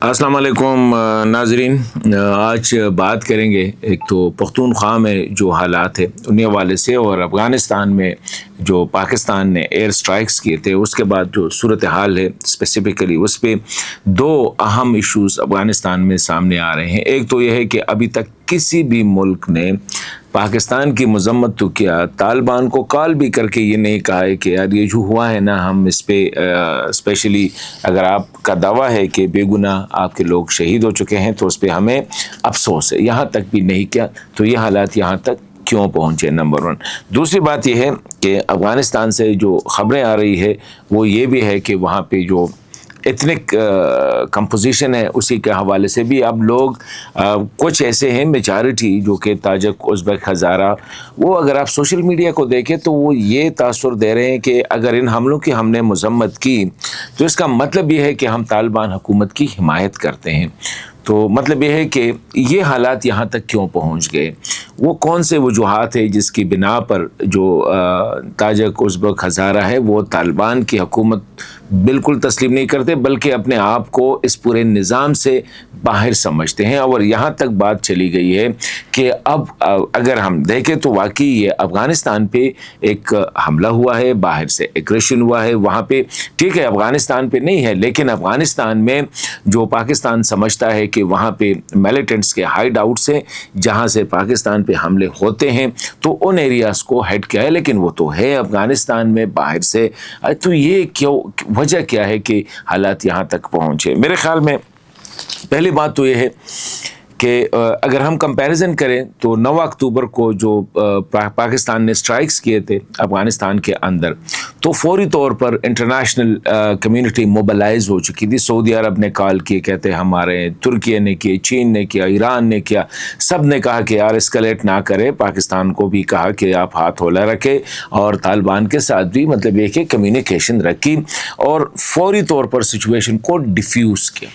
السلام علیکم ناظرین، آج بات کریں گے ایک تو پختونخوا میں جو حالات ہے انہیں حوالے سے، اور افغانستان میں جو پاکستان نے ایئر سٹرائکس کیے تھے اس کے بعد جو صورتحال ہے اسپیسیفکلی اس پہ دو اہم ایشوز افغانستان میں سامنے آ رہے ہیں۔ ایک تو یہ ہے کہ ابھی تک کسی بھی ملک نے پاکستان کی مذمت تو کیا، طالبان کو کال بھی کر کے یہ نہیں کہا ہے کہ یار یہ جو ہوا ہے نا، ہم اس پہ اسپیشلی اگر آپ کا دعویٰ ہے کہ بے گناہ آپ کے لوگ شہید ہو چکے ہیں تو اس پہ ہمیں افسوس ہے، یہاں تک بھی نہیں کیا۔ تو یہ حالات یہاں تک کیوں پہنچے، نمبر ون۔ دوسری بات یہ ہے کہ افغانستان سے جو خبریں آ رہی ہے وہ یہ بھی ہے کہ وہاں پہ جو ایتھنک کمپوزیشن ہے اسی کے حوالے سے بھی اب لوگ کچھ ایسے ہیں میجارٹی جو کہ تاجک، ازبک، ہزارہ، وہ اگر آپ سوشل میڈیا کو دیکھیں تو وہ یہ تاثر دے رہے ہیں کہ اگر ان حملوں کی ہم نے مذمت کی تو اس کا مطلب یہ ہے کہ ہم طالبان حکومت کی حمایت کرتے ہیں۔ تو مطلب یہ ہے کہ یہ حالات یہاں تک کیوں پہنچ گئے، وہ کون سے وجوہات ہیں جس کی بنا پر جو تاجک، ازبک، ہزارہ ہے وہ طالبان کی حکومت بالکل تسلیم نہیں کرتے بلکہ اپنے آپ کو اس پورے نظام سے باہر سمجھتے ہیں۔ اور یہاں تک بات چلی گئی ہے کہ اب اگر ہم دیکھیں تو واقعی یہ افغانستان پہ ایک حملہ ہوا ہے، باہر سے ایگریشن ہوا ہے، وہاں پہ ٹھیک ہے افغانستان پہ نہیں ہے لیکن افغانستان میں جو پاکستان سمجھتا ہے کہ وہاں پہ میلیٹنٹس کے ہائیڈ آؤٹس ہیں جہاں سے پاکستان پہ حملے ہوتے ہیں، تو ان ایریاز کو ہیڈ کیا ہے، لیکن وہ تو ہے افغانستان میں باہر سے۔ تو یہ کیوں، وجہ کیا ہے کہ حالات یہاں تک پہنچے؟ میرے خیال میں پہلی بات تو یہ ہے کہ اگر ہم کمپیریزن کریں تو 9 اکتوبر کو جو پاکستان نے سٹرائکس کیے تھے افغانستان کے اندر، تو فوری طور پر انٹرنیشنل کمیونٹی موبلائز ہو چکی تھی۔ سعودی عرب نے کال کی، کہتے ہمارے، ترکیہ نے کی، چین نے کیا، ایران نے کیا، سب نے کہا کہ یار اسکلیٹ نہ کرے۔ پاکستان کو بھی کہا کہ آپ ہاتھ ہولا رکھے اور طالبان کے ساتھ بھی مطلب یہ کہ کمیونیکیشن رکھی اور فوری طور پر سچویشن کو ڈیفیوز کیا۔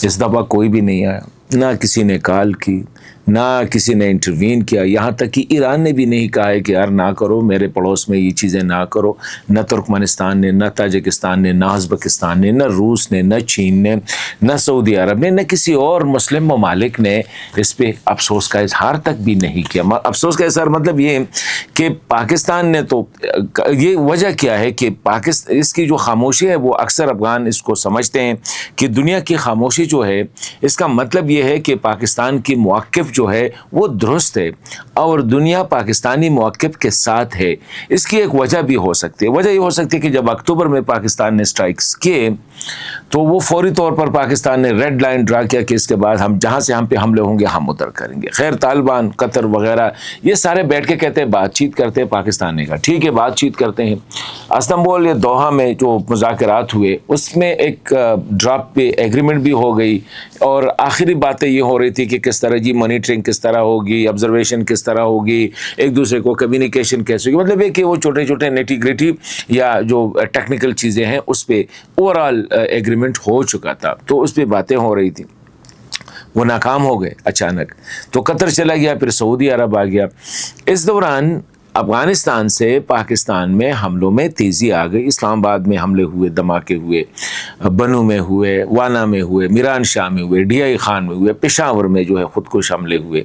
اس دفعہ کوئی بھی نہیں آیا، نہ کسی نے کال کی، نہ کسی نے انٹروین کیا، یہاں تک کہ ایران نے بھی نہیں کہا ہے کہ یار نہ کرو، میرے پڑوس میں یہ چیزیں نہ کرو۔ نہ ترکمانستان نے، نہ تاجکستان نے، نہ ازبکستان نے، نہ روس نے، نہ چین نے، نہ سعودی عرب نے، نہ کسی اور مسلم ممالک نے اس پہ افسوس کا اظہار تک بھی نہیں کیا۔ افسوس کا اظہار مطلب یہ کہ پاکستان نے تو یہ وجہ کیا ہے کہ اس کی جو خاموشی ہے وہ اکثر افغان اس کو سمجھتے ہیں کہ دنیا کی خاموشی جو ہے اس کا مطلب یہ ہے کہ پاکستان کی موقف جو ہے وہ درست ہے اور دنیا پاکستانی موقف کے ساتھ ہے۔ اس کی ایک وجہ بھی ہو سکتی ہے، وجہ یہ ہو سکتی ہے کہ جب اکتوبر میں پاکستان نے سٹرائکس کیے تو وہ فوری طور پر پاکستان نے ریڈ لائن ڈرا کیا کہ اس کے بعد ہم جہاں سے ہم پہ حملے ہوں گے ہم ادھر کریں گے۔ خیر طالبان، قطر وغیرہ یہ سارے بیٹھ کے کہتے ہیں بات چیت کرتے ہیں، پاکستان نے کہا ٹھیک ہے بات چیت کرتے ہیں۔ استنبول یا دوحہ میں جو مذاکرات ہوئے اس میں ایک ڈراپ پہ ایگریمنٹ بھی ہو گئی اور آخری باتیں یہ ہو رہی تھی کہ کس طرح جی مانیٹرنگ کس طرح ہوگی، آبزرویشن کس طرح ہوگی، ایک دوسرے کو کمیونیکیشن کیسے ہوگی، مطلب یہ کہ وہ چھوٹے چھوٹے نیٹی گریٹی یا جو ٹیکنیکل چیزیں ہیں اس پہ اوور آل ایگریمنٹ ہو چکا تھا، تو اس پہ باتیں ہو رہی تھی۔ وہ ناکام ہو گئے اچانک، تو قطر چلا گیا، پھر سعودی عرب آ گیا۔ اس دوران افغانستان سے پاکستان میں حملوں میں تیزی آ گئی۔ اسلام آباد میں حملے ہوئے، دھماکے ہوئے، بنو میں ہوئے، وانا میں ہوئے، میران شاہ میں ہوئے، ڈی آئی خان میں ہوئے، پشاور میں جو ہے خودکش حملے ہوئے۔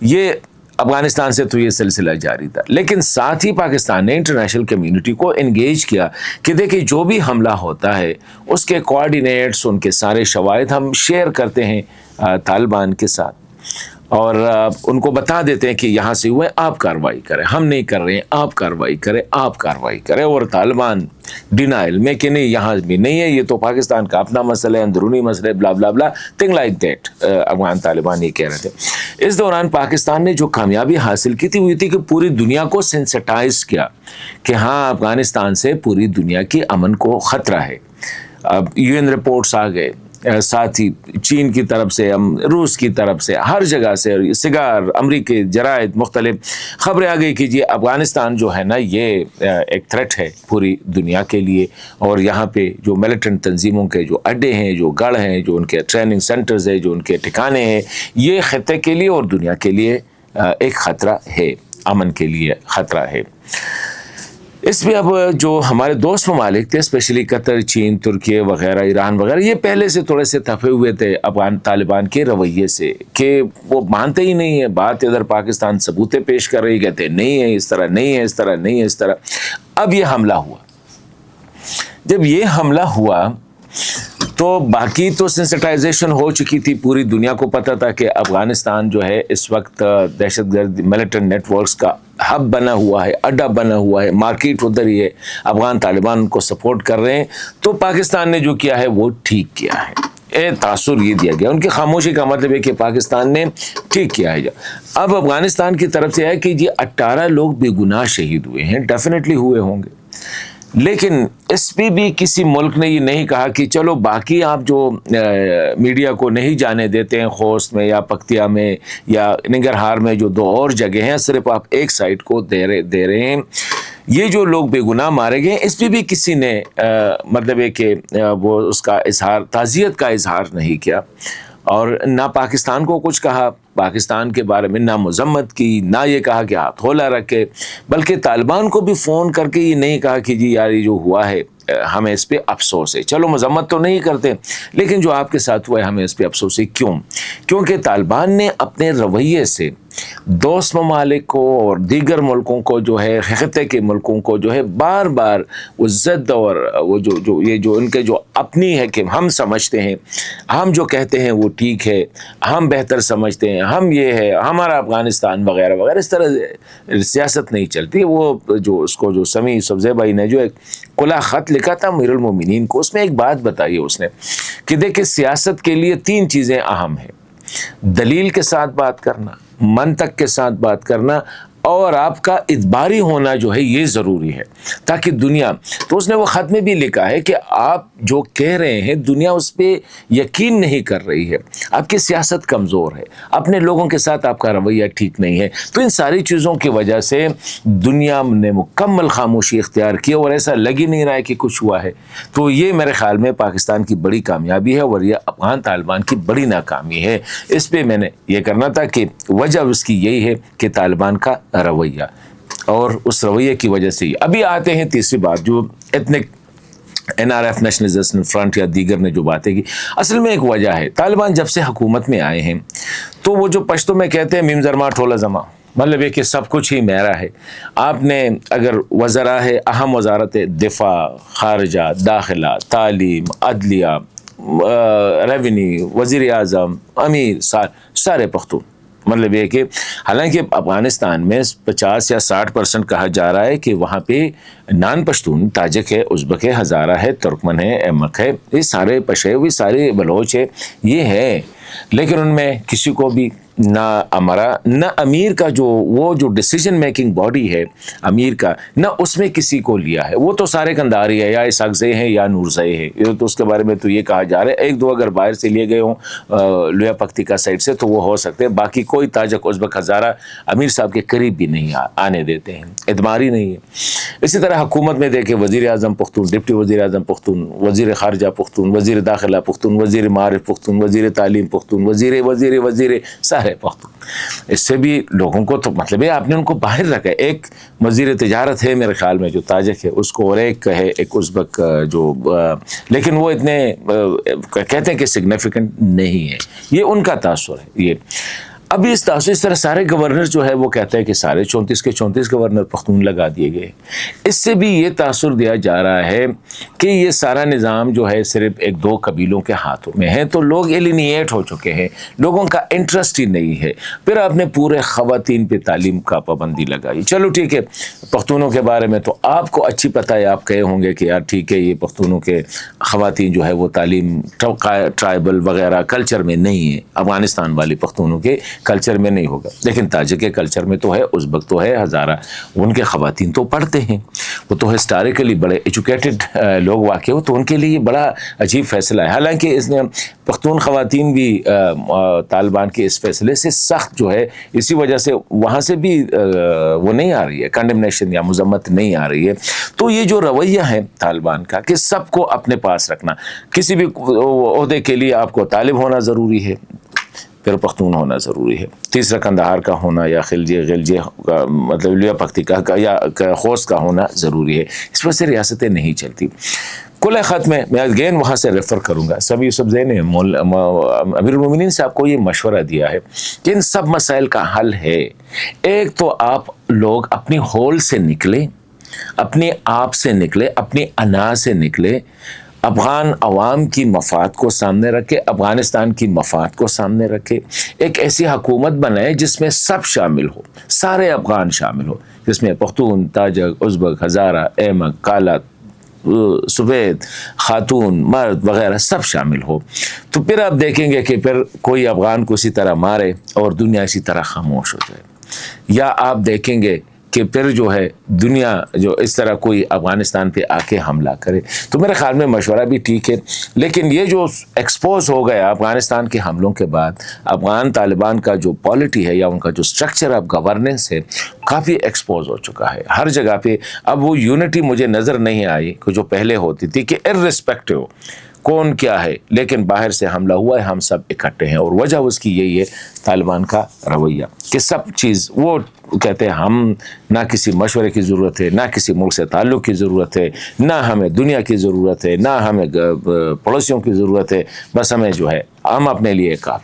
یہ افغانستان سے تو یہ سلسلہ جاری تھا، لیکن ساتھ ہی پاکستان نے انٹرنیشنل کمیونٹی کو انگیج کیا کہ دیکھیں جو بھی حملہ ہوتا ہے اس کے کوآرڈینیٹس، ان کے سارے شواہد ہم شیئر کرتے ہیں طالبان کے ساتھ اور ان کو بتا دیتے ہیں کہ یہاں سے ہوئے، آپ کارروائی کریں، ہم نہیں کر رہے ہیں، آپ کارروائی کریں، آپ کارروائی کریں۔ اور طالبان ڈینائل میں کہ نہیں یہاں بھی نہیں ہے، یہ تو پاکستان کا اپنا مسئلہ ہے، اندرونی مسئلہ ہے، بلا بلا بلا، thing like that. Afghan Taliban یہ کہہ رہے تھے۔ اس دوران پاکستان نے جو کامیابی حاصل کی تھی وہ یہ تھی کہ پوری دنیا کو سینسٹائز کیا کہ ہاں افغانستان سے پوری دنیا کی امن کو خطرہ ہے۔ اب یو این رپورٹس آ گئے، ساتھ ہی چین کی طرف سے، روس کی طرف سے، ہر جگہ سے، سگار، امریکی جرائد، مختلف خبریں آ گئی کہ جی افغانستان جو ہے نا یہ ایک تھریٹ ہے پوری دنیا کے لیے، اور یہاں پہ جو ملیٹنٹ تنظیموں کے جو اڈے ہیں، جو گڑھ ہیں، جو ان کے ٹریننگ سینٹرز ہیں، جو ان کے ٹھکانے ہیں، یہ خطے کے لیے اور دنیا کے لیے ایک خطرہ ہے، امن کے لیے خطرہ ہے۔ اس پہ اب جو ہمارے دوست ممالک تھے اسپیشلی قطر، چین، ترکیہ وغیرہ، ایران وغیرہ، یہ پہلے سے تھوڑے سے تھپے ہوئے تھے افغان طالبان کے رویے سے کہ وہ مانتے ہی نہیں ہے بات. ادھر پاکستان ثبوتیں پیش کر رہی، کہتے نہیں ہے اس طرح، نہیں ہے اس طرح، نہیں ہے اس طرح. اب یہ حملہ ہوا. جب یہ حملہ ہوا تو باقی تو سینسٹائزیشن ہو چکی تھی، پوری دنیا کو پتہ تھا کہ افغانستان جو ہے اس وقت دہشت گرد ملیٹنٹ نیٹ ورکس کا ہب بنا ہوا ہے، اڈا بنا ہوا ہے، مارکیٹ ادھر ہی ہے، افغان طالبان کو سپورٹ کر رہے ہیں. تو پاکستان نے جو کیا ہے وہ ٹھیک کیا ہے. تاثر یہ دیا گیا، ان کی خاموشی کا مطلب ہے کہ پاکستان نے ٹھیک کیا ہے. اب افغانستان کی طرف سے ہے کہ یہ 18 لوگ بے گناہ شہید ہوئے ہیں، ڈیفینیٹلی ہوئے ہوں گے، لیکن اس پہ بھی کسی ملک نے یہ نہیں کہا کہ چلو باقی آپ جو میڈیا کو نہیں جانے دیتے ہیں، خوست میں یا پکتیا میں یا ننگرہار میں جو 2 اور جگہ ہیں، صرف آپ ایک سائٹ کو دے رہے ہیں. یہ جو لوگ بے گناہ مارے گئے اس پہ بھی کسی نے مطلب ہے کہ وہ اس کا اظہار، تعزیت کا اظہار نہیں کیا، اور نہ پاکستان کو کچھ کہا، پاکستان کے بارے میں نہ مذمت کی، نہ یہ کہا کہ ہاتھ ہولا رکھے، بلکہ طالبان کو بھی فون کر کے یہ نہیں کہا کہ جی یار یہ جو ہوا ہے ہمیں اس پہ افسوس ہے. چلو مذمت تو نہیں کرتے، لیکن جو آپ کے ساتھ ہوا ہے ہمیں اس پہ افسوس ہے. کیونکہ طالبان نے اپنے رویے سے دوست ممالک کو اور دیگر ملکوں کو جو ہے، خطے کے ملکوں کو جو ہے، بار بار وہ ضد اور وہ جو ان کے جو اپنی ہے کہ ہم سمجھتے ہیں، ہم جو کہتے ہیں وہ ٹھیک ہے، ہم بہتر سمجھتے ہیں، ہم یہ ہے ہمارا افغانستان وغیرہ وغیرہ، اس طرح سیاست نہیں چلتی. وہ جو اس کو جو سمیع یوسفزئی بھائی نے جو ایک کھلا خط لکھا تھا امیر المومنین کو، اس میں ایک بات بتائی اس نے کہ دیکھیں سیاست کے لیے 3 چیزیں اہم ہیں: دلیل کے ساتھ بات کرنا، منطق کے ساتھ بات کرنا، اور آپ کا ادباری ہونا جو ہے یہ ضروری ہے تاکہ دنیا. تو اس نے وہ خط میں بھی لکھا ہے کہ آپ جو کہہ رہے ہیں دنیا اس پہ یقین نہیں کر رہی ہے، آپ کی سیاست کمزور ہے، اپنے لوگوں کے ساتھ آپ کا رویہ ٹھیک نہیں ہے. تو ان ساری چیزوں کی وجہ سے دنیا نے مکمل خاموشی اختیار کی اور ایسا لگ ہی نہیں رہا ہے کہ کچھ ہوا ہے. تو یہ میرے خیال میں پاکستان کی بڑی کامیابی ہے اور یہ افغان طالبان کی بڑی ناکامی ہے. اس پہ میں نے یہ کرنا تھا کہ وجہ اس کی یہی ہے کہ طالبان کا رویہ، اور اس رویے کی وجہ سے. ابھی آتے ہیں تیسری بات، جو ایتھنک NRF نیشنلائزیشن فرنٹ یا دیگر نے جو باتیں کی. اصل میں ایک وجہ ہے، طالبان جب سے حکومت میں آئے ہیں تو وہ جو پشتو میں کہتے ہیں میم زرما ٹھولا زما، مطلب یہ کہ سب کچھ ہی میرا ہے. آپ نے اگر وزراء ہے، اہم وزارت دفاع، خارجہ، داخلہ، تعلیم، عدلیہ، ریونیو، وزیر اعظم، امیر، سارے پختون. مطلب یہ کہ حالانکہ افغانستان میں 50 یا 60% کہا جا رہا ہے کہ وہاں پہ نان پشتون، تاجک ہے، ازبک ہے، ہزارہ ہے، ترکمن ہے، احمق ہے، یہ سارے پشیوی، سارے بلوچ ہے، یہ ہے. لیکن ان میں کسی کو بھی نہ امرا نہ امیر کا وہ جو ڈیسیجن میکنگ باڈی ہے امیر کا، نہ اس میں کسی کو لیا ہے. وہ تو سارے کنداری ہے، یا اسحاق ہیں یا نورزئی ہے. یہ تو اس کے بارے میں تو یہ کہا جا رہا ہے 1-2 اگر باہر سے لیے گئے ہوں لویا پکتیکا سائڈ سے تو وہ ہو سکتے ہیں، باقی کوئی تاجک، ازبک، ہزارہ امیر صاحب کے قریب بھی نہیں آنے دیتے ہیں، اعتبار ہی نہیں ہے. اسی طرح حکومت میں دیکھیں وزیر اعظم پختون، ڈپٹی وزیر اعظم پختون، وزیر خارجہ پختون، وزیر داخلہ پختون، وزیر معارف پختون، وزیر تعلیم پختون، وزیر سارے پختون. اس سے بھی لوگوں کو تو مطلب ہے آپ نے ان کو باہر رکھا ہے. ایک وزیر تجارت ہے میرے خیال میں جو تاجک ہے اس کو، اور ایک ہے ایک ازبک جو، لیکن وہ اتنے کہتے ہیں کہ سگنیفیکنٹ نہیں ہے. یہ ان کا تاثر ہے. یہ ابھی اس طرح سارے گورنر جو ہے وہ کہتے ہیں کہ سارے 34 کے 34 گورنر پختون لگا دیے گئے. اس سے بھی یہ تاثر دیا جا رہا ہے کہ یہ سارا نظام جو ہے صرف 1-2 قبیلوں کے ہاتھوں میں ہے. تو لوگ ایلینیٹ ہو چکے ہیں، لوگوں کا انٹرسٹ ہی نہیں ہے. پھر آپ نے پورے خواتین پہ تعلیم کا پابندی لگائی. چلو ٹھیک ہے، پختونوں کے بارے میں تو آپ کو اچھی پتہ ہے، آپ کہے ہوں گے کہ یار ٹھیک ہے یہ پختونوں کے خواتین جو ہے وہ تعلیم ٹرائبل وغیرہ کلچر میں نہیں ہے، افغانستان والی پختونوں کے کلچر میں نہیں ہوگا. لیکن تاجک کے کلچر میں تو ہے، ازبک تو ہے، ہزارہ، ان کے خواتین تو پڑھتے ہیں، وہ تو ہسٹوریکلی بڑے ایجوکیٹڈ لوگ واقع ہو، تو ان کے لیے یہ بڑا عجیب فیصلہ ہے. حالانکہ اس نے پختون خواتین بھی طالبان کے اس فیصلے سے سخت جو ہے، اسی وجہ سے وہاں سے بھی وہ نہیں آ رہی ہے، کنڈمنیشن یا مذمت نہیں آ رہی ہے. تو یہ جو رویہ ہے طالبان کا کہ سب کو اپنے پاس رکھنا، کسی بھی عہدے کے لیے آپ کو طالب ہونا ضروری ہے، پھر پختون ہونا ضروری ہے، تیسرا کندہار کا ہونا یا خلجیہ کا مطلب لیا پختیکا کا یا خوست کا ہونا ضروری ہے، اس وجہ سے ریاستیں نہیں چلتی۔ کل خط میں اگین وہاں سے ریفر کروں گا، سب یوسف زئی نے امیر المومنین صاحب کو یہ مشورہ دیا ہے کہ ان سب مسائل کا حل ہے، ایک تو آپ لوگ اپنی ہول سے نکلیں، اپنے آپ سے نکلے، اپنی انا سے نکلے، افغان عوام کی مفاد کو سامنے رکھے، افغانستان کی مفاد کو سامنے رکھے، ایک ایسی حکومت بنائے جس میں سب شامل ہو، سارے افغان شامل ہو، جس میں پختون، تاجک، ازبک، ہزارہ، احمد، کالا، سفید، خاتون، مرد وغیرہ سب شامل ہو، تو پھر آپ دیکھیں گے کہ پھر کوئی افغان کو اسی طرح مارے اور دنیا اسی طرح خاموش ہو جائے، یا آپ دیکھیں گے کہ پھر جو ہے دنیا جو اس طرح کوئی افغانستان پہ آ کے حملہ کرے۔ تو میرے خیال میں مشورہ بھی ٹھیک ہے، لیکن یہ جو ایکسپوز ہو گیا افغانستان کے حملوں کے بعد، افغان طالبان کا جو پالیٹی ہے یا ان کا جو سٹرکچر آف گورننس ہے کافی ایکسپوز ہو چکا ہے ہر جگہ پہ۔ اب وہ یونٹی مجھے نظر نہیں آئی کہ جو پہلے ہوتی تھی کہ ارریسپیکٹو کون کیا ہے، لیکن باہر سے حملہ ہوا ہے، ہم سب اکٹھے ہیں، اور وجہ اس کی یہی ہے طالبان کا رویہ کہ سب چیز وہ کہتے ہیں ہم نہ کسی مشورے کی ضرورت ہے، نہ کسی ملک سے تعلق کی ضرورت ہے، نہ ہمیں دنیا کی ضرورت ہے، نہ ہمیں پڑوسیوں کی ضرورت ہے، بس ہمیں جو ہے ہم اپنے لیے کافی